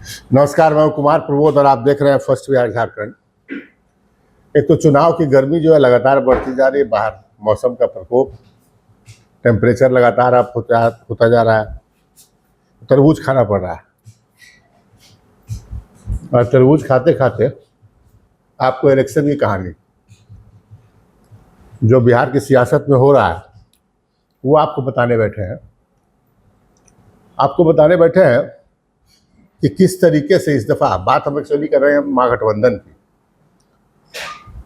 नमस्कार, मैं कुमार प्रबोध और आप देख रहे हैं फर्स्ट बिहार झारखंड। एक तो चुनाव की गर्मी जो है लगातार बढ़ती जा रही है, बाहर मौसम का प्रकोप, टेम्परेचर लगातार अप होता जा रहा है। तरबूज खाना पड़ रहा है और तरबूज खाते खाते आपको इलेक्शन की कहानी जो बिहार की सियासत में हो रहा है वो आपको बताने बैठे हैं। कि किस तरीके से इस दफ़ा बात हम एक्चुअली कर रहे हैं महागठबंधन की,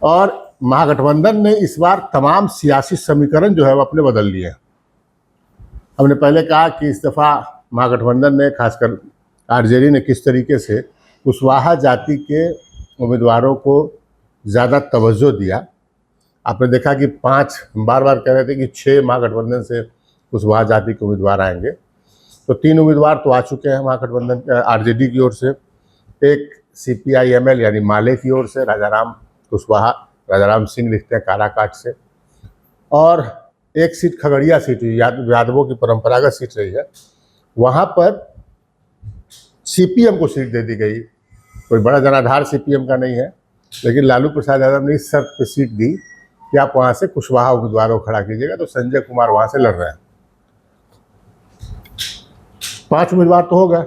और महागठबंधन ने इस बार तमाम सियासी समीकरण जो है वो अपने बदल लिए हैं। हमने पहले कहा कि इस दफ़ा महागठबंधन ने, खासकर आरजेडी ने, किस तरीके से कुशवाहा जाति के उम्मीदवारों को ज़्यादा तवज्जो दिया। आपने देखा कि 5 बार कह रहे थे कि 6 महागठबंधन से कुशवाहा जाति के उम्मीदवार आएंगे, तो 3 उम्मीदवार तो आ चुके हैं महागठबंधन आरजेडी की ओर से। एक CPI-ML यानी माले की ओर से राजाराम कुशवाहा, राजाराम सिंह लिखते हैं काराकाट से, और एक सीट खगड़िया सीट यादवों की परंपरागत सीट रही है, वहाँ पर CPM को सीट दे दी गई। कोई बड़ा जनाधार CPM का नहीं है, लेकिन लालू प्रसाद यादव ने इस शर्त पर सीट दी कि आप वहाँ से कुशवाहा उम्मीदवारों को खड़ा कीजिएगा, तो संजय कुमार वहाँ से लड़ रहे हैं। 5 उम्मीदवार तो हो गए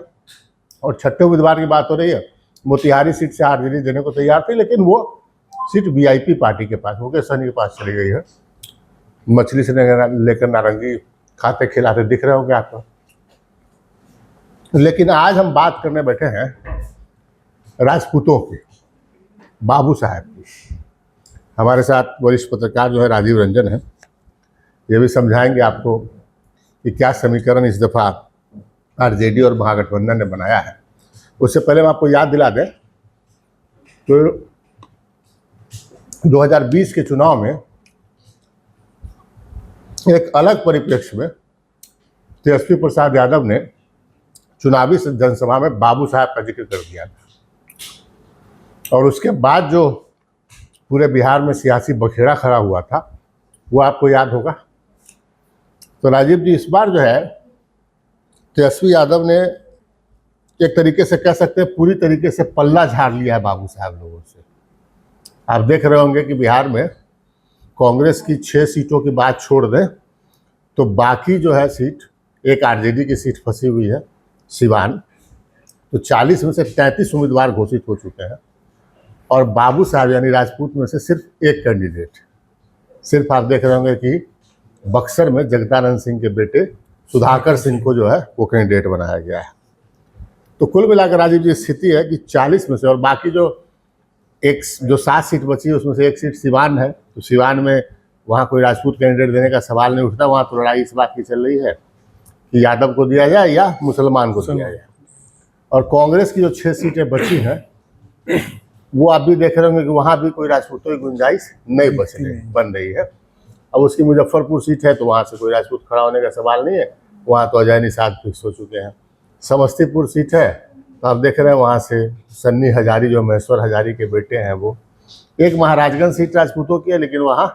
और 6ठे उम्मीदवार की बात हो रही है। मोतिहारी सीट से आरजेडी देने को तैयार थी, लेकिन वो सीट VIP पार्टी के पास, मुकेश सहनी के पास चली गई है। मछली से लेकर नारंगी खाते खिलाते दिख रहे होंगे आपको। लेकिन आज हम बात करने बैठे हैं राजपूतों की, बाबू साहब की। हमारे साथ वरिष्ठ पत्रकार जो है राजीव रंजन है, ये भी समझाएंगे आपको कि क्या समीकरण इस दफ़ा आरजेडी और महागठबंधन ने बनाया है। उससे पहले हम आपको याद दिला दें तो 2020 के चुनाव में एक अलग परिप्रेक्ष्य में तेजस्वी प्रसाद यादव ने चुनावी जनसभा में बाबू साहब का जिक्र कर दिया था, और उसके बाद जो पूरे बिहार में सियासी बखेड़ा खड़ा हुआ था वो आपको याद होगा। तो राजीव जी, इस बार जो है तेजस्वी यादव ने एक तरीके से कह सकते हैं पूरी तरीके से पल्ला झाड़ लिया है बाबू साहब लोगों से। आप देख रहे होंगे कि बिहार में कांग्रेस की 6 सीटों की बात छोड़ दें तो बाकी जो है सीट, एक आरजेडी की सीट फंसी हुई है सिवान, तो 40 में से 33 उम्मीदवार घोषित हो चुके हैं, और बाबू साहब यानी राजपूत में से सिर्फ एक कैंडिडेट, सिर्फ आप देख रहे होंगे कि बक्सर में जगदानंद सिंह के बेटे सुधाकर सिंह को जो है वो कैंडिडेट बनाया गया है। तो कुल मिलाकर राजीव जी स्थिति है कि 40 में से, और बाकी जो 7 सीट बची है उसमें से एक सीट सिवान है, तो सिवान में वहाँ कोई राजपूत कैंडिडेट देने का सवाल नहीं उठता। वहाँ तो लड़ाई इस बात की चल रही है कि यादव को दिया जाए या मुसलमान को दिया जाए। और कांग्रेस की जो 6 सीटें बची हैं वो आप भी देख रहे होंगे कि वहाँ भी कोई राजपूतों की गुंजाइश नहीं बन रही है। अब उसकी मुजफ्फरपुर सीट है तो वहाँ से कोई राजपूत खड़ा होने का सवाल नहीं है, वहाँ तो अजय निषाद फिक्स हो चुके हैं। समस्तीपुर सीट है तो आप देख रहे हैं वहाँ से सन्नी हजारी, जो महेश्वर हजारी के बेटे हैं वो। एक महाराजगंज सीट राजपूतों की है, लेकिन वहाँ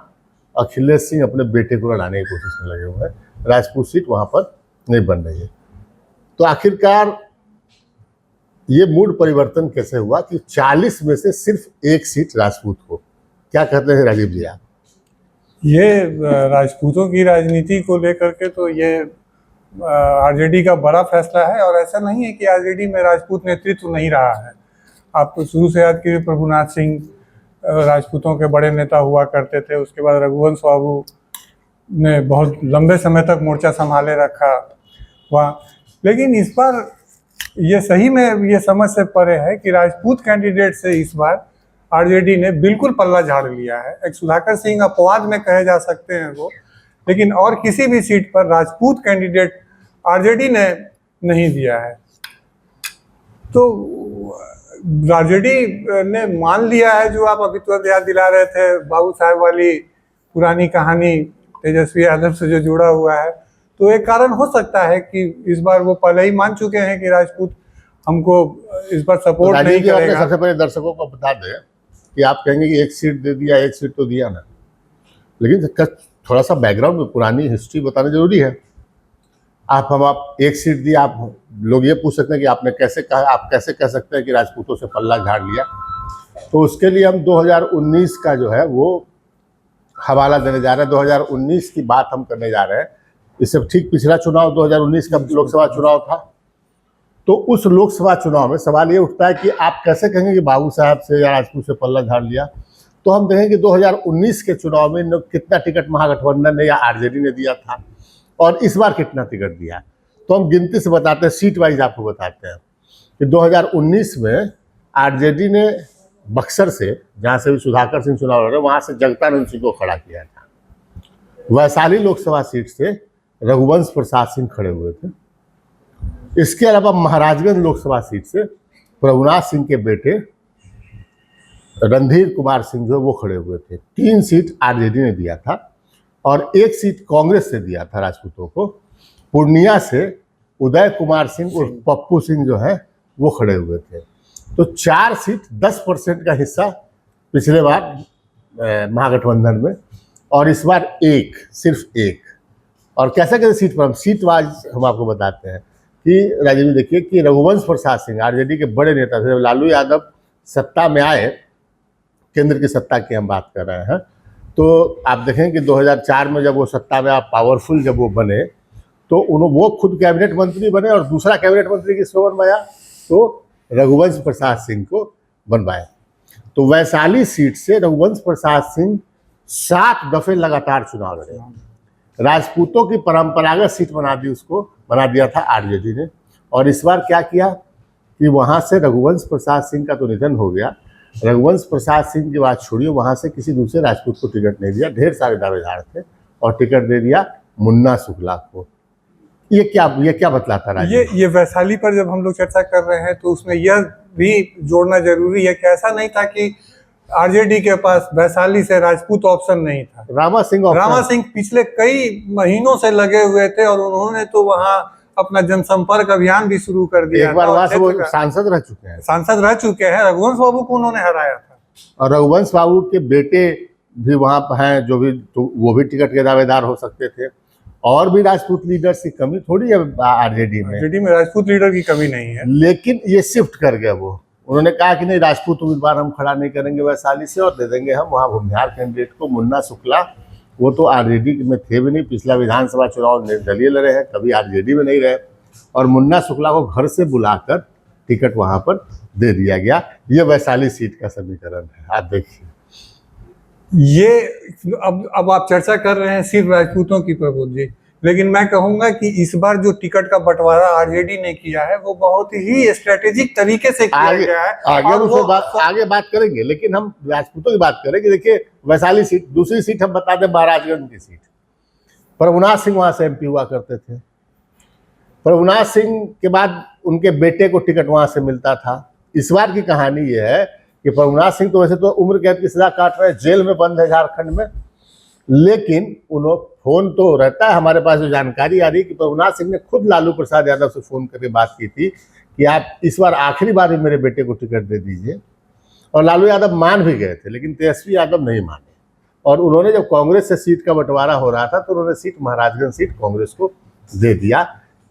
अखिलेश सिंह अपने बेटे को लड़ाने की कोशिश में लगे हुए हैं, राजपूत सीट वहाँ पर नहीं बन रही है। तो आखिरकार ये मूड परिवर्तन कैसे हुआ कि 40 में से सिर्फ एक सीट राजपूत को? क्या कहते हैं राजीव जी आप? ये राजपूतों की राजनीति को लेकर के तो ये आरजेडी का बड़ा फैसला है, और ऐसा नहीं है कि आरजेडी में राजपूत नेतृत्व नहीं रहा है। आप तो शुरू से याद कीजिए, प्रभुनाथ सिंह राजपूतों के बड़े नेता हुआ करते थे। उसके बाद रघुवंश बाबू ने बहुत लंबे समय तक मोर्चा संभाले रखा वहाँ। लेकिन इस बार ये सही में ये समझ से परे है कि राजपूत कैंडिडेट से इस बार आरजेडी ने बिल्कुल पल्ला झाड़ लिया है। एक सुधाकर सिंह अपवाद में कहे जा सकते हैं वो, लेकिन और किसी भी सीट पर राजपूत कैंडिडेट आरजेडी ने नहीं दिया है। तो आरजेडी ने मान लिया है, जो आप अभी तो याद दिला रहे थे, बाबू साहब वाली पुरानी कहानी तेजस्वी यादव से जो जुड़ा हुआ है। तो एक कारण हो सकता है कि इस बार वो पहले ही मान चुके हैं कि राजपूत हमको इस बार सपोर्ट तो नहीं करेगा। सबसे पहले दर्शकों को बता दें कि आप कहेंगे कि एक सीट दे दिया, एक सीट तो दिया ना, लेकिन थोड़ा सा बैकग्राउंड में पुरानी हिस्ट्री बताना जरूरी है। आप एक सीट दी, आप लोग ये पूछ सकते हैं कि आपने कैसे कहा, आप कैसे कह सकते हैं कि राजपूतों से पल्ला झाड़ लिया। तो उसके लिए हम 2019 का जो है वो हवाला देने जा रहे हैं। 2019 की बात हम करने जा रहे हैं। इससे ठीक पिछला चुनाव 2019 का लोकसभा चुनाव था। तो उस लोकसभा चुनाव में सवाल ये उठता है कि आप कैसे कहेंगे कि बाबू साहब से या राजपूत से पल्ला झाड़ लिया। तो हम देखेंगे कि 2019 के चुनाव में कितना टिकट महागठबंधन ने या आरजेडी ने दिया था और इस बार कितना टिकट दिया। तो हम गिनती से बताते हैं, सीट वाइज आपको बताते हैं कि 2019 में आरजेडी ने बक्सर से, जहाँ से भी सुधाकर सिंह चुनाव लड़ रहे, वहाँ से जगतानंद सिंह को खड़ा किया था। वैशाली लोकसभा सीट से रघुवंश प्रसाद सिंह खड़े हुए थे। इसके अलावा महाराजगंज लोकसभा सीट से प्रभुनाथ सिंह के बेटे रणधीर कुमार सिंह जो वो खड़े हुए थे। 3 सीट आरजेडी ने दिया था और 1 सीट कांग्रेस से दिया था राजपूतों को। पूर्णिया से उदय कुमार सिंह और पप्पू सिंह जो है वो खड़े हुए थे। तो 4 सीट 10% का हिस्सा पिछले बार महागठबंधन में, और इस बार सिर्फ एक। और कैसे कैसे सीट पर, हम सीट वाइज हम आपको बताते हैं कि राजीव जी देखिए कि रघुवंश प्रसाद सिंह आरजेडी के बड़े नेता थे। जब लालू यादव सत्ता में आए, केंद्र की सत्ता की हम बात कर रहे हैं, तो आप देखें कि 2004 में जब वो सत्ता में पावरफुल जब वो बने तो वो खुद कैबिनेट मंत्री बने और दूसरा कैबिनेट मंत्री किसको बनवाया, तो रघुवंश प्रसाद सिंह को बनवाया। तो वैशाली सीट से रघुवंश प्रसाद सिंह 7 दफे लगातार चुनाव लड़े। राजपूतों की परंपरागत सीट बना दिया था आरजेडी ने। और इस बार क्या किया कि वहाँ से रघुवंश प्रसाद सिंह का तो निधन हो गया, रघुवंश प्रसाद सिंह की बात छोड़िए, वहाँ से किसी दूसरे राजपूत को टिकट नहीं दिया। ढेर सारे दावेदार थे और टिकट दे दिया मुन्ना शुक्ला को। ये क्या बतलाता रहा? ये वैशाली पर जब हम लोग चर्चा कर रहे हैं तो उसमें यह भी जोड़ना जरूरी है कि ऐसा नहीं था कि आरजेडी के पास वैशाली से राजपूत ऑप्शन नहीं था। रामा सिंह पिछले कई महीनों से लगे हुए थे और उन्होंने तो वहाँ अपना जनसंपर्क अभियान भी शुरू कर दिया। एक बार वहाँ से वो सांसद रह चुके हैं। रघुवंश बाबू को उन्होंने हराया था और रघुवंश बाबू के बेटे भी वहाँ हैं जो भी, तो वो भी टिकट के दावेदार हो सकते थे। और भी राजपूत लीडर्स की कमी थोड़ी है आरजेडी में राजपूत लीडर की कमी नहीं है। लेकिन ये शिफ्ट कर गया। वो उन्होंने कहा कि नहीं, राजपूत उम्मीदवार हम खड़ा नहीं करेंगे वैशाली से और दे देंगे हम वहाँ भूमिहार कैंडिडेट को मुन्ना शुक्ला। वो तो आरजेडी में थे भी नहीं, पिछला विधानसभा चुनाव निर्दलीय लड़े हैं, कभी आरजेडी में नहीं रहे। और मुन्ना शुक्ला को घर से बुलाकर टिकट वहाँ पर दे दिया गया। ये वैशाली सीट का समीकरण है। आप देखिए, ये अब आप चर्चा कर रहे हैं सिर्फ राजपूतों की प्रबोध जी, लेकिन मैं कहूंगा कि इस बार जो टिकट का बंटवारा आरजेडी ने किया है वो बहुत ही स्ट्रेटेजिक तरीके से किया गया है। आगे बात करेंगे, लेकिन हम राजपूतों की बात करें कि देखिए वैशाली सीट, दूसरी सीट हम बता दें महाराजगंज की सीट। प्रभुनाथ सिंह वहाँ से एमपी हुआ करते थे। प्रभुनाथ सिंह के बाद उनके बेटे को टिकट वहाँ से मिलता था। इस बार की कहानी ये है कि प्रभुनाथ सिंह तो वैसे तो उम्र कैद की सजा काट रहे हैं, जेल में बंद है झारखंड में, लेकिन उन्होंने फोन तो रहता है हमारे पास, जो जानकारी आ रही है कि प्रभुनाथ सिंह ने खुद लालू प्रसाद यादव से फोन करके बात की थी कि आप इस बार आखिरी बार भी मेरे बेटे को टिकट दे दीजिए। और लालू यादव मान भी गए थे, लेकिन तेजस्वी यादव नहीं माने। और उन्होंने जब कांग्रेस से सीट का बंटवारा हो रहा था तो उन्होंने सीट महाराजगंज सीट कांग्रेस को दे दिया,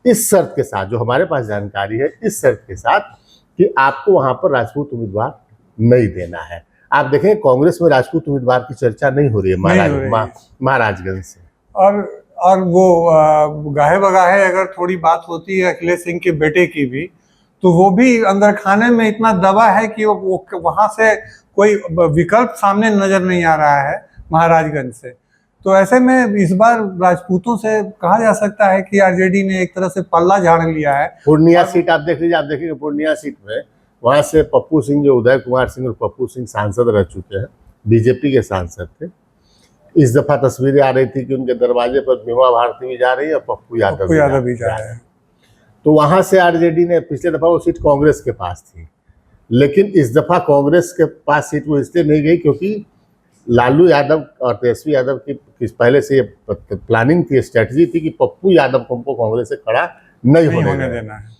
इस शर्त के साथ, जो हमारे पास जानकारी है, इस शर्त के साथ कि आपको वहाँ पर राजपूत उम्मीदवार नहीं देना है। आप देखें कांग्रेस में राजपूत उम्मीदवार की चर्चा नहीं हो रही है महाराजगंज से। और वो गाहे बगाहे अगर थोड़ी बात होती है अखिलेश सिंह के बेटे की भी, तो वो भी अंदर खाने में इतना दबा है कि वो वहां से कोई विकल्प सामने नजर नहीं आ रहा है महाराजगंज से। तो ऐसे में इस बार राजपूतों से कहा जा सकता है कि आरजेडी ने एक तरह से पल्ला झाड़ लिया है। पूर्णिया सीट आप देख लीजिए, आप देखेंगे पूर्णिया सीट में वहाँ से पप्पू सिंह, जो उदय कुमार सिंह और पप्पू सिंह सांसद रह चुके हैं, बीजेपी के सांसद थे। इस दफा तस्वीरें आ रही थी कि उनके दरवाजे पर बीमा भारती भी जा रही है और पप्पू यादव भी जा रहे हैं। तो वहाँ से आरजेडी ने, पिछले दफा वो सीट कांग्रेस के पास थी, लेकिन इस दफा कांग्रेस के पास सीट वो इसलिए नहीं गई क्योंकि लालू यादव और तेजस्वी यादव की पहले से ये प्लानिंग थी, स्ट्रेटजी थी कि पप्पू यादव को हमको कांग्रेस से खड़ा नहीं होने देना है।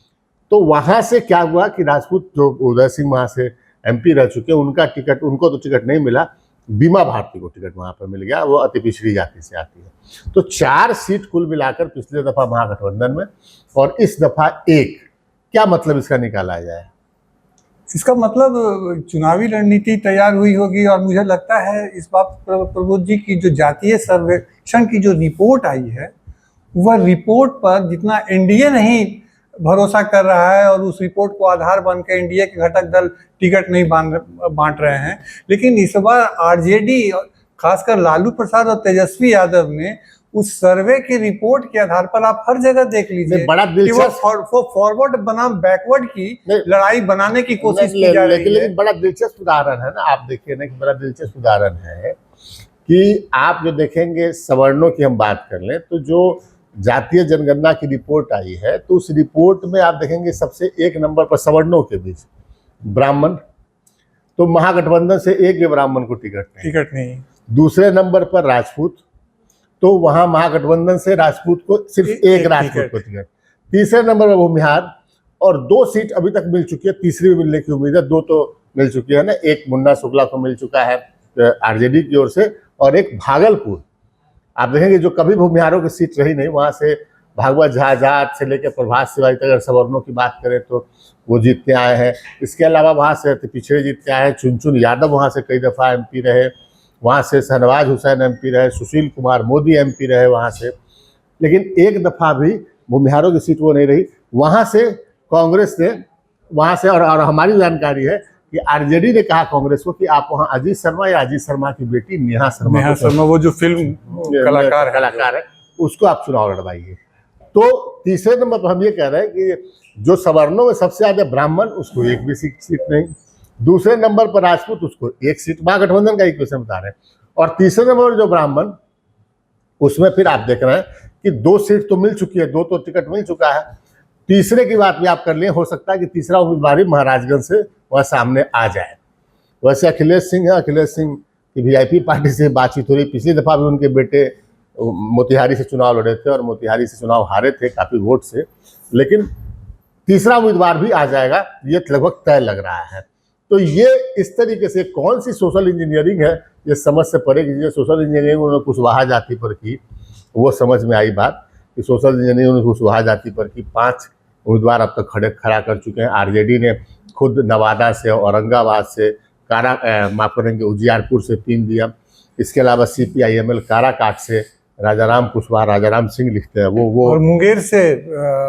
तो वहाँ से क्या हुआ कि राजपूत जो उदय सिंह वहाँ से एमपी रह चुके, उनको तो टिकट नहीं मिला, बीमा भारती को टिकट वहां पर मिल गया, वो अति पिछड़ी जाति से आती है। तो 4 सीट कुल मिलाकर पिछले दफा महागठबंधन में, और इस दफा 1। क्या मतलब इसका निकाला जाए? इसका मतलब चुनावी रणनीति तैयार हुई होगी, और मुझे लगता है इस बात प्रबोध जी की जो जातीय सर्वेक्षण की जो रिपोर्ट आई है, वह रिपोर्ट पर जितना एनडीए नहीं भरोसा कर रहा है और उस रिपोर्ट को आधार बन के एनडीए के घटक दल टिकट नहीं बांट रहे हैं, लेकिन इस बार आरजेडी खासकर लालू प्रसाद और तेजस्वी यादव ने उस सर्वे की रिपोर्ट के आधार पर आप हर जगह देख लीजिए बड़ा कि वो फॉरवर्ड बनाम बैकवर्ड की लड़ाई बनाने की कोशिश की जा रही है। लेकिन बड़ा दिलचस्प उदाहरण है ना, आप देखिए ना कि बड़ा दिलचस्प उदाहरण है कि आप जो देखेंगे, सवर्णों की हम बात कर लें तो जो जातीय जनगणना की रिपोर्ट आई है, तो उस रिपोर्ट में आप देखेंगे सबसे 1 नंबर पर सवर्णों के बीच ब्राह्मण, तो महागठबंधन से एक ब्राह्मण को टिकट नहीं। दूसरे नंबर पर राजपूत, तो वहां महागठबंधन से राजपूत को सिर्फ एक राजपूत को टिकट। तीसरे नंबर पर भूमिहार, और 2 सीट अभी तक मिल चुकी है, तीसरी भी मिलने की उम्मीद है। 2 तो मिल चुकी है ना, एक मुन्ना शुक्ला को मिल चुका है आरजेडी की ओर से, और एक भागलपुर। आप देखेंगे जो कभी भूमिहारों की सीट रही नहीं, वहां से भागवत झा जाट से लेकर प्रभात शिवाजी तक, अगर सवर्णों की बात करें तो वो जीत के आए हैं। इसके अलावा वहां से पिछड़े जीत के आए हैं। चुनचुन यादव वहां से कई दफ़ा एमपी रहे, वहाँ से शहनवाज हुसैन एमपी रहे, सुशील कुमार मोदी एमपी रहे वहाँ से, लेकिन एक दफ़ा भी भूमिहारों की सीट वो नहीं रही। वहाँ से कांग्रेस ने, वहाँ से और हमारी जानकारी है कि आरजेडी ने कहा कांग्रेस को कि आप वहाँ अजीत शर्मा या अजीत शर्मा की बेटी नेहा शर्मा, वो जो फिल्म कलाकार है, उसको आप चुनाव लड़वाइए। तो तीसरे नंबर पर हम ये कह रहे हैं कि जो सवर्णों में सबसे ज़्यादा ब्राह्मण, उसको एक भी सीट नहीं। दूसरे नंबर पर राजपूत, उसको 1 सीट, महागठबंधन का इक्वेशन बता रहे हैं। और तीसरे नंबर पर जो ब्राह्मण, उसमें फिर आप देख रहे हैं कि 2 सीट तो मिल चुकी है, 2 तो टिकट मिल चुका है। तीसरे की बात भी आप कर लिए, हो सकता है कि तीसरा उम्मीदवार ही महाराजगंज से वह सामने आ जाए। वैसे अखिलेश सिंह है, अखिलेश सिंह की वीआईपी पार्टी से बातचीत हो रही। पिछली दफा भी उनके बेटे मोतिहारी से चुनाव लड़े थे और मोतिहारी से चुनाव हारे थे काफ़ी वोट से, लेकिन तीसरा उम्मीदवार भी आ जाएगा, ये लगभग तय लग रहा है। तो ये इस तरीके से कौन सी सोशल इंजीनियरिंग है, ये समझ से परे की जो सोशल इंजीनियरिंग उन्होंने कुशवाहा जाति पर की, वो समझ में आई बात कि सोशल इंजीनियरिंग उन्होंने कुशवाहा जाति पर की। 5 उम्मीदवार अब तक खड़ा कर चुके हैं। आरजेडी ने खुद नवादा से, औरंगाबाद से, माफ करेंगे उजियारपुर से 3 दिया। इसके अलावा CPIML काराकाट से राजाराम कुशवाहा, राजाराम सिंह लिखते हैं वो, और मुंगेर से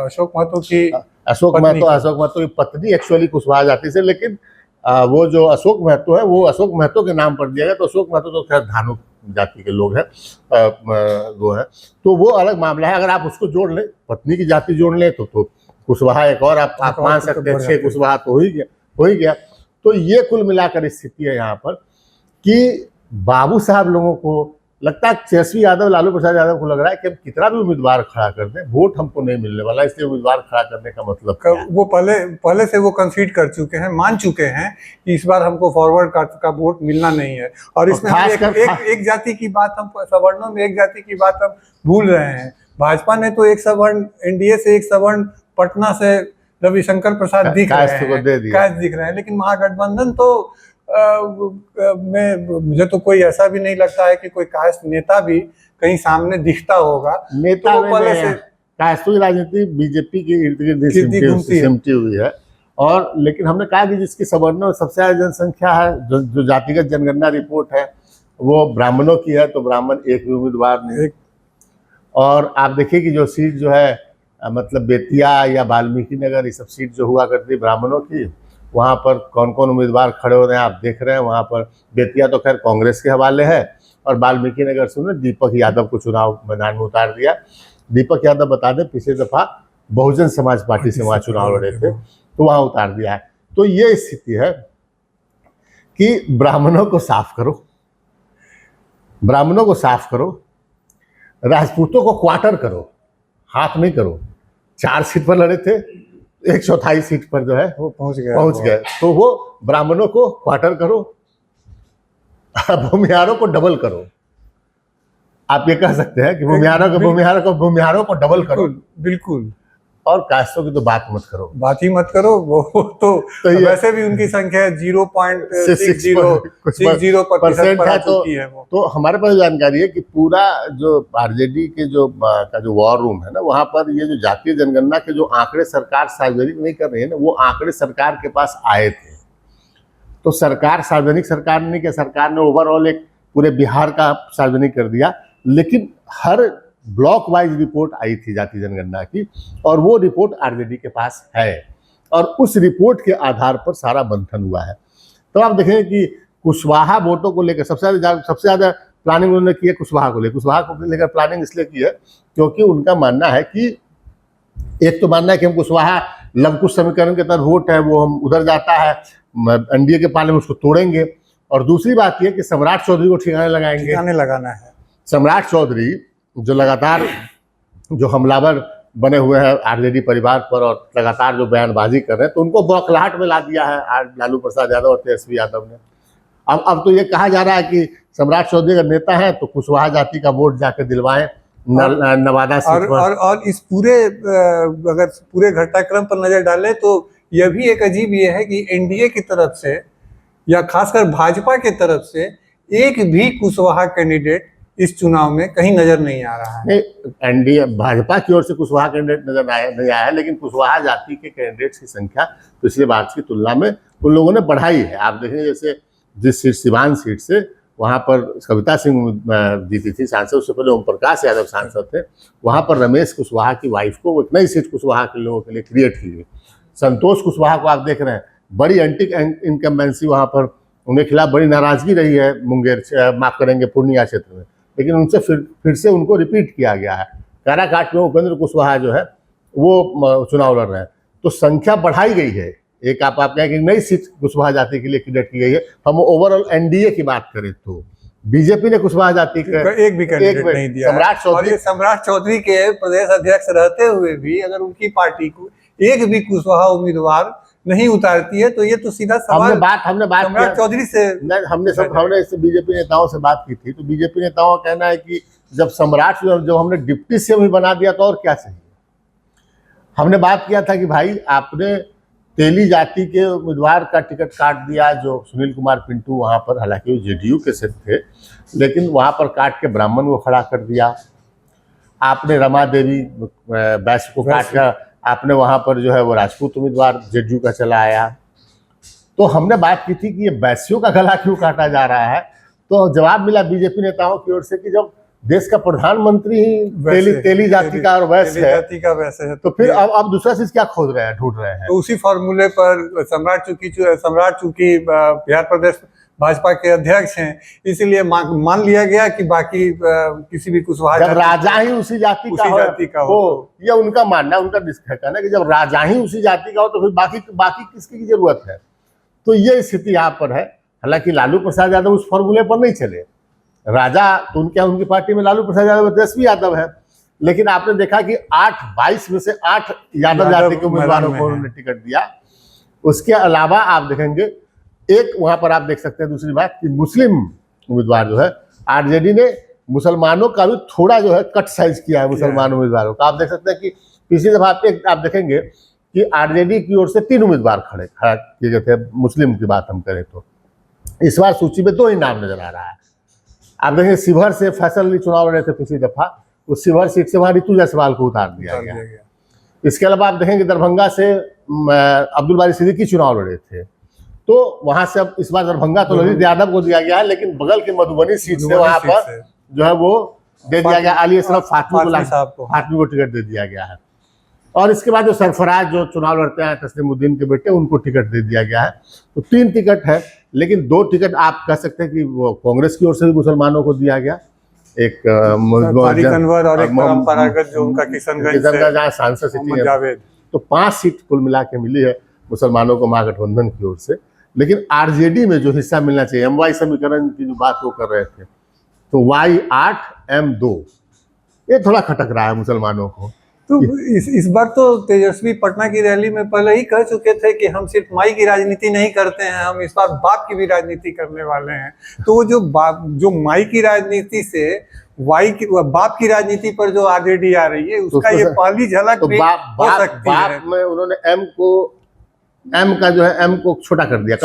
अशोक महतो की पत्नी एक्चुअली कुशवाहा जाति से, लेकिन वो जो अशोक महतो है वो अशोक महतो के नाम पर दिया गया। तो अशोक महतो तो खैर धानुक जाति के लोग हैं, वो है, तो वो अलग मामला है। अगर आप उसको जोड़ लें, पत्नी की जाति जोड़ लें तो कुशवाहा एक और आप मान सकते हैं, 6 कुशवाहा तो हो ही गया। तो ये कुल मिलाकर स्थिति है यहाँ पर कि बाबू साहब लोगों को लगता है, तेजस्वी यादव, लालू प्रसाद यादव को लग रहा है कि हम कितना भी उम्मीदवार खड़ा कर दें, वोट हमको नहीं मिलने वाला, इसलिए उम्मीदवार खड़ा करने का मतलब क्या है? वो पहले से वो कंसीड कर चुके हैं, मान चुके हैं कि इस बार हमको फॉरवर्ड का वोट मिलना नहीं है। और इसमें एक जाति की बात, हम सवर्णों में एक जाति की बात हम भूल रहे हैं। भाजपा ने तो एक सवर्ण, एनडीए से एक सवर्ण पटना से रविशंकर प्रसाद दिख रहे हैं, लेकिन महागठबंधन तो मुझे तो कोई ऐसा भी नहीं लगता है कि कोई कास्ट नेता भी कहीं सामने दिखता होगा। नेता तो पहले से कास्टों की राजनीति बीजेपी के इर्द गिर्द सिमटी हुई है। और लेकिन हमने कहा कि जिसकी सवर्णों में सबसे ज्यादा जनसंख्या है, जो जातिगत जनगणना रिपोर्ट है वो ब्राह्मणों की है, तो ब्राह्मण एक भी उम्मीदवार नहीं। और आप देखिए कि जो सीट जो है, मतलब बेतिया या वाल्मीकि नगर, ये सब सीट जो हुआ करती है ब्राह्मणों की, वहाँ पर कौन कौन उम्मीदवार खड़े हो रहे हैं आप देख रहे हैं। वहाँ पर बेतिया तो खैर कांग्रेस के हवाले है, और वाल्मीकि नगर से उन्होंने दीपक यादव को चुनाव मैदान में उतार दिया। दीपक यादव बता दें पिछली दफा बहुजन समाज पार्टी से वहाँ चुनाव लड़े थे, तो वहाँ उतार दिया है। तो ये स्थिति है कि ब्राह्मणों को साफ करो, ब्राह्मणों को साफ करो, राजपूतों को क्वार्टर करो, हाफ नहीं करो। 4 सीट पर लड़े थे, 1/4 सीट पर जो है वो पहुंच गए। तो वो ब्राह्मणों को क्वार्टर करो, भूमिहारों को डबल करो। आप ये कह सकते हैं कि भूमिहारों को डबल करो। बिल्कुल। और कास्टों की तो बात मत करो, बात ही मत करो। वो तो ये- वैसे भी उनकी संख्या 0.60% परसेंट पर आ है। चुकी है वो। तो हमारे पास जानकारी है कि पूरा जो आरजेडी के जो वॉर रूम है ना, वहां पर ये जो जातीय जनगणना के जो आंकड़े सरकार सार्वजनिक नहीं कर रही है ना, वो आंकड़े सरकार के पास आए थे। तो सरकार सार्वजनिक, सरकार ने नहीं किया, सरकार ने ओवरऑल एक पूरे बिहार का सार्वजनिक कर दिया, लेकिन हर ब्लॉक वाइज रिपोर्ट आई थी जाति जनगणना की, और वो रिपोर्ट आरजेडी के पास है, और उस रिपोर्ट के आधार पर सारा मंथन हुआ है। तो आप देखें कि कुशवाहा वोटों को लेकर सबसे ज़्यादा प्लानिंग उन्होंने की है कुशवाहा को लेकर। कुशवाहा को लेकर प्लानिंग इसलिए की है क्योंकि उनका मानना है कि एक तो मानना है कि हम कुशवाहा लवकुश समीकरण के तहत वोट है वो हम उधर जाता है, एनडीए के पाले में उसको तोड़ेंगे, और दूसरी बात यह कि सम्राट चौधरी को ठिकाने लगाएंगे। ठिकाने लगाना है। सम्राट चौधरी जो लगातार जो हमलावर बने हुए हैं आरजेडी परिवार पर और लगातार जो बयानबाजी कर रहे हैं, तो उनको बौखलाहट में ला दिया है आज लालू प्रसाद यादव और तेजस्वी यादव ने। अब तो ये कहा जा रहा है कि सम्राट चौधरी अगर नेता है तो कुशवाहा जाति का वोट जाकर दिलवाएं नवादा सीट पर। और इस पूरे अगर पूरे घटनाक्रम पर नजर डालें तो यह भी एक अजीब ये है कि एनडीए की तरफ से या खासकर भाजपा की तरफ से एक भी कुशवाहा कैंडिडेट इस चुनाव में कहीं नजर नहीं आ रहा है। नहीं, एनडीए भाजपा की ओर से कुशवाहा कैंडिडेट नजर नहीं आया है, लेकिन कुशवाहा जाति के कैंडिडेट्स की संख्या पिछले बार की तुलना में उन लोगों ने बढ़ाई है। आप देखेंगे जैसे जिस सीट सिवान सीट से वहाँ पर कविता सिंह जीती थी सांसद, उससे पहले ओम प्रकाश यादव सांसद थे, वहाँ पर रमेश कुशवाहा की वाइफ को एक नई सीट कुशवाहा के लोगों के लिए क्रिएट की गई। संतोष कुशवाहा को आप देख रहे हैं, बड़ी एंटी इनकम्बेंसी वहाँ पर उनके खिलाफ बड़ी नाराजगी रही है मुंगेर, माफ करेंगे पूर्णिया क्षेत्र में, लेकिन उनसे फिर से उनको रिपीट किया गया है। काराकाट में उपेंद्र कुशवाहा जो है वो चुनाव लड़ रहे हैं, तो संख्या बढ़ाई गई है। एक आप कहें कि नई सीट कुशवाहा जाति के लिए क्रिएट की गई है। हम ओवरऑल एनडीए की बात करें तो बीजेपी ने कुशवाहा जाति का एक भी कैंडिडेट नहीं दिया। सम्राट चौधरी के प्रदेश अध्यक्ष रहते हुए भी अगर उनकी पार्टी को एक भी कुशवाहा उम्मीदवार नहीं उतारती है तो ये तो सीधा सवाल हमने बात सम्राट चौधरी से हमने इससे बीजेपी नेताओं से बात की थी, तो बीजेपी नेताओं का कहना है कि जब सम्राट जब हमने डिप्टी सीएम ही बना दिया तो और क्या चाहिए। हमने बात किया था कि भाई आपने तेली जाति के उम्मीदवार का टिकट काट दिया, जो सुनील कुमार पिंटू वहाँ पर, हालांकि वो जेडीयू के से थे, लेकिन वहाँ पर काट के ब्राह्मण को खड़ा कर दिया। आपने रमा देवी वैश्य को काट कर आपने वहाँ पर जो है वो राजपूत उम्मीदवार जेडीयू का चला आया। तो हमने बात की थी कि ये वैश्यों का गला क्यों काटा जा रहा है, तो जवाब मिला बीजेपी नेताओं की ओर से कि जब देश का प्रधानमंत्री ही तेली जाति का और वैश्य है, तो फिर अब दूसरा चीज क्या खोज रहे हैं, ढूंढ रहे हैं। तो उसी फॉर्मूले पर सम्राट चूंकि बिहार प्रदेश भाजपा के अध्यक्ष हैं, इसीलिए मान लिया गया कि बाकी किसी भी कुशवाहा जब राजा ही उसी जाति का हो, यह उनका मानना, उनका कहना है कि जब राजा ही उसी जाति का हो तो फिर बाकी किसकी जरूरत है। तो ये स्थिति यहाँ पर है। हालांकि लालू प्रसाद यादव उस फॉर्मूले पर नहीं चले। राजा तो उनकी पार्टी में लालू प्रसाद यादव तेजस्वी यादव है, लेकिन आपने देखा कि 22 में से 8 यादव जाति के उम्मीदवारों को उन्होंने टिकट दिया। उसके अलावा आप देखेंगे एक वहां पर आप देख सकते हैं दूसरी बात कि मुस्लिम उम्मीदवार जो है आरजेडी ने मुसलमानों का भी थोड़ा जो है कट साइज किया है मुसलमान उम्मीदवारों का। आप देख सकते हैं कि पिछली दफा आप देखेंगे कि आरजेडी की ओर से 3 उम्मीदवार खड़े किए गए थे। मुस्लिम की बात हम करें तो इस बार सूची में 2 ही नाम नजर आ रहा है। आप देखेंगे शिवहर से फैसल अली चुनाव लड़े थे पिछली दफा, उस शिवहर सीट से वहां ऋतु जायसवाल को उतार दिया गया। इसके अलावा आप देखेंगे दरभंगा से अब्दुल बारी सिद्दीकी चुनाव लड़े थे, तो वहां से अब इस बार दरभंगा तो ललित यादव को दिया गया है, लेकिन बगल के मधुबनी सीट से वहां पर जो है वो दे दिया गया अली असरफ फातमी को टिकट दे दिया गया है। और इसके बाद जो सरफराज जो चुनाव लड़ते हैं तस्लीमुद्दीन के बेटे, उनको टिकट दे दिया गया है। तो 3 टिकट है, लेकिन 2 टिकट आप कह सकते हैं कि वो कांग्रेस की ओर से भी मुसलमानों को दिया गया। एक अनवर और एक परंपरागत जो उनका किशनगंज जहाँ सांसद सिटी है। तो 5 सीट कुल मिला के मिली है मुसलमानों को महागठबंधन की ओर से। लेकिन आरजेडी में जो हिस्सा मिलना चाहिए, MY समीकरण की जो बात वो कर रहे थे, तो Y8 M2 ये थोड़ा खटक रहा है मुसलमानों को। तो इस बार तो तेजस्वी पटना की रैली में पहले ही कह चुके थे कि हम सिर्फ माई की राजनीति नहीं करते हैं, हम इस बार बाप की भी राजनीति करने वाले हैं। तो वो जो माई की राजनीति से बाप की राजनीति पर जो आरजेडी आ रही है, उसका ये पहली झलक तो भी हो सकती है। बाप में उन्होंने एम का जो है एम को छोटा कर दिया,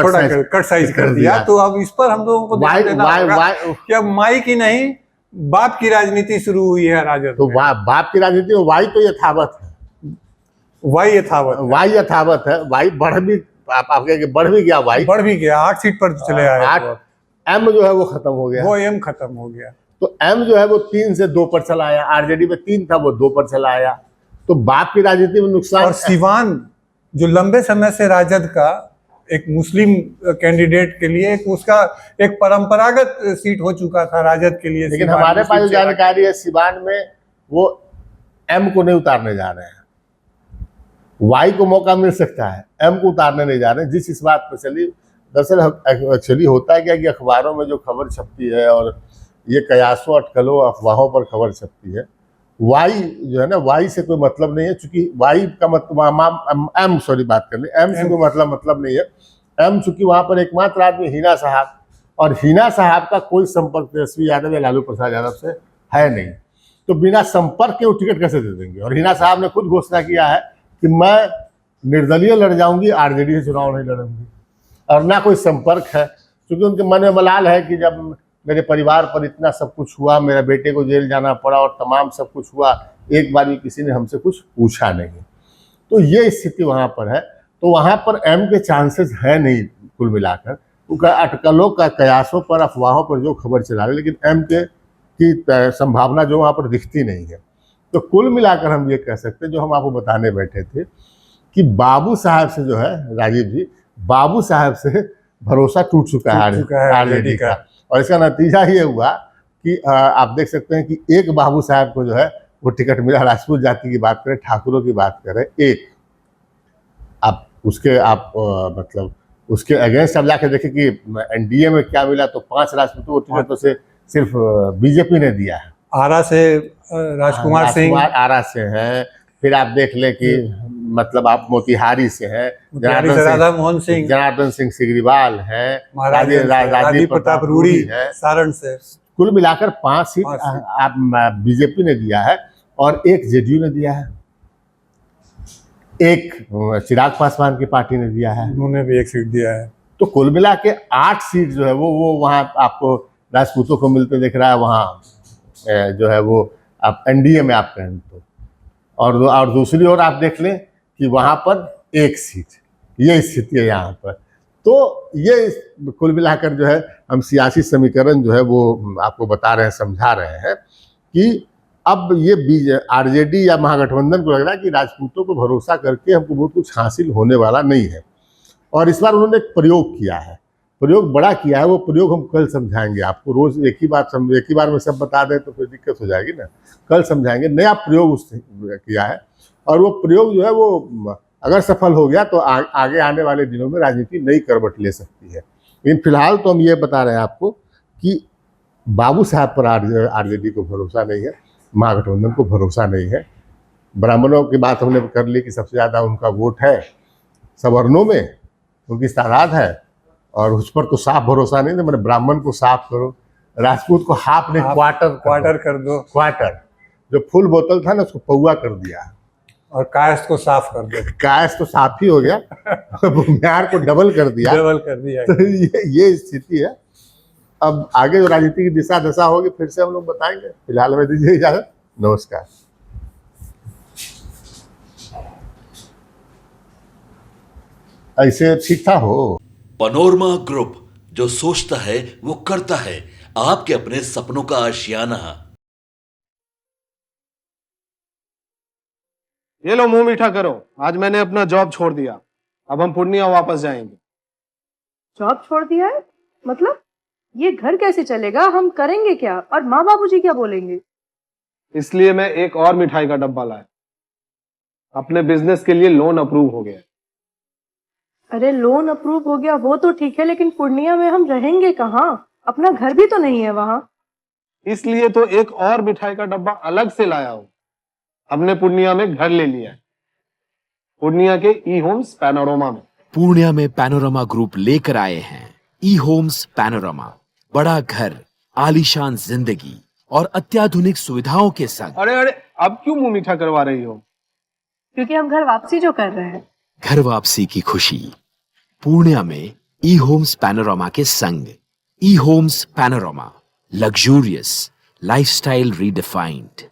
कट साइज कर दिया। तो अब इस पर हम लोगों को ध्यान देना होगा कि अब माई की नहीं बाप की राजनीति शुरू हुई है राजद। तो बाप की राजनीति, वाई तो यथावत है, वाई यथावत है। वाई बढ़ भी बढ़ भी गया, वाई बढ़ भी गया, 8 सीट पर चले आए। एम जो है वो खत्म हो गया, वो एम खत्म हो गया। तो एम जो है वो 3 से 2 पर चला आया। आरजेडी में 3 था, वो 2 पर चला आया। तो बाप की राजनीति में नुकसान। और सिवान जो लंबे समय से राजद का एक मुस्लिम कैंडिडेट के लिए उसका एक परंपरागत सीट हो चुका था राजद के लिए, लेकिन हमारे पास जो जानकारी है सिवान में वो एम को नहीं उतारने जा रहे हैं। वाई को मौका मिल सकता है, एम को उतारने नहीं जा रहे हैं। जिस इस बात पर चली, दरअसल एक्चुअली होता है क्या कि अखबारों में जो खबर छपती है और ये कयासों अटकलों अफवाहों पर खबर छपती है, वाई जो है ना, वाई से कोई मतलब नहीं है। चूंकि वाई का मतलब एम से कोई मतलब नहीं है। एम चूंकि वहां पर एकमात्र आदमी हिना साहब, और हिना साहब का कोई संपर्क तेजस्वी यादव या लालू प्रसाद यादव से है नहीं, तो बिना संपर्क के वो टिकट कैसे दे देंगे। और हिना साहब ने खुद घोषणा किया है कि मैं निर्दलीय लड़ जाऊंगी, आरजेडी से चुनाव नहीं लड़ूंगी, और ना कोई संपर्क है। क्योंकि उनके मन में मलाल है कि जब मेरे परिवार पर इतना सब कुछ हुआ, मेरे बेटे को जेल जाना पड़ा और तमाम सब कुछ हुआ, एक बार भी किसी ने हमसे कुछ पूछा नहीं। तो ये स्थिति वहाँ पर है। तो वहाँ पर एम के चांसेस है नहीं कुल मिलाकर। अटकलों का कयासों पर अफवाहों पर जो खबर चला रही, लेकिन एम के की संभावना जो वहाँ पर दिखती नहीं है। तो कुल मिलाकर हम ये कह सकते हैं, जो हम आपको बताने बैठे थे, कि बाबू साहब से जो है, राजीव जी, बाबू साहब से भरोसा टूट चुका है आरजेडी का। और इसका नतीजा ये हुआ कि आप देख सकते हैं कि एक बाबू साहब को जो है वो टिकट मिला। राजपूत जाति की बात करें, ठाकुरों की बात करें, एक मतलब उसके अगेंस्ट आप जाके देखें कि एनडीए में क्या मिला, तो 5 राजपूतों को टिकट तो से सिर्फ बीजेपी ने दिया है। आरा से राजकुमार सिंह आरा से है, फिर आप देख लें कि मतलब आप मोतिहारी से हैं, जनार्दन सिंह सिग्रीवाल है, राजीव प्रताप रूड़ी है, सारण से। कुल मिलाकर 5 सीट आप बीजेपी ने दिया है और एक जेडीयू ने दिया है, एक चिराग पासवान की पार्टी ने दिया है, उन्होंने भी 1 सीट दिया है। तो कुल मिला के 8 सीट जो है वो वहाँ आपको राजपूतों को मिलते दिख रहा है। वहाँ जो है वो आप एनडीए में आप कहें तो, और दूसरी ओर आप देख लें कि वहाँ पर 1 सीट, ये स्थिति है यहाँ पर। तो ये कुल मिलाकर जो है हम सियासी समीकरण जो है वो आपको बता रहे हैं, समझा रहे हैं कि अब ये आरजेडी या महागठबंधन को लग रहा है कि राजपूतों को भरोसा करके हमको बहुत कुछ हासिल होने वाला नहीं है। और इस बार उन्होंने एक प्रयोग किया है, प्रयोग बड़ा किया है। वो प्रयोग हम कल समझाएंगे आपको। रोज़ एक ही बार में सब बता दें तो फिर दिक्कत हो जाएगी ना। कल समझाएंगे, नया प्रयोग उसने किया है। और वो प्रयोग जो है वो अगर सफल हो गया तो आगे आने वाले दिनों में राजनीति नई करवट ले सकती है। लेकिन फिलहाल तो हम ये बता रहे हैं आपको कि बाबू साहब पर आरजेडी को भरोसा नहीं है, महागठबंधन को भरोसा नहीं है। ब्राह्मणों की बात हमने कर ली कि सबसे ज़्यादा उनका वोट है सवर्णों में, उनकी तादाद है, और उस पर तो साफ भरोसा नहीं। तो मैंने ब्राह्मण को साफ करो, राजपूत को हाफ नहीं क्वार्टर कर दो। क्वार्टर जो फुल बोतल था ना उसको पौवा कर दिया, और कायस्थ को साफ कर दो। कायस्थ तो साफ ही हो गया, भूमिहार को डबल कर दिया। तो ये स्थिति है। अब आगे जो राजनीति की दिशा दशा होगी फिर से हम लोग बताएंगे। फिलहाल हमें दीजिए इजाजत, नमस्कार। ऐसे ठीक था हो। पनोरमा ग्रुप, जो सोचता है वो करता है। आपके अपने सपनों का आशियाना। ये लो, मुंह मीठा करो। आज मैंने अपना जॉब छोड़ दिया, अब हम पूर्णिया वापस जाएंगे। जॉब छोड़ दिया है? मतलब ये घर कैसे चलेगा? हम करेंगे क्या? और माँ बाबूजी क्या बोलेंगे? इसलिए मैं एक और मिठाई का डब्बा लाया। अपने बिजनेस के लिए लोन अप्रूव हो गया। अरे लोन अप्रूव हो गया वो तो ठीक है, लेकिन पूर्णिया में हम रहेंगे कहाँ? अपना घर भी तो नहीं है वहाँ। इसलिए तो एक और मिठाई का डब्बा अलग से लाया हूँ। हमने पूर्णिया में घर ले लिया है, पूर्णिया के ई होम्स पैनोरमा में। पूर्णिया में पैनोरमा ग्रुप लेकर आए हैं ई होम्स पैनोरमा, बड़ा घर, आलीशान जिंदगी और अत्याधुनिक सुविधाओं के संग। अरे अरे, अब क्यों मुंह मीठा करवा रही हो? क्योंकि हम घर वापसी जो कर रहे हैं। घर वापसी की खुशी पूर्णिया में ई होम्स पैनोरमा के संग। ई homes panorama, luxurious lifestyle redefined.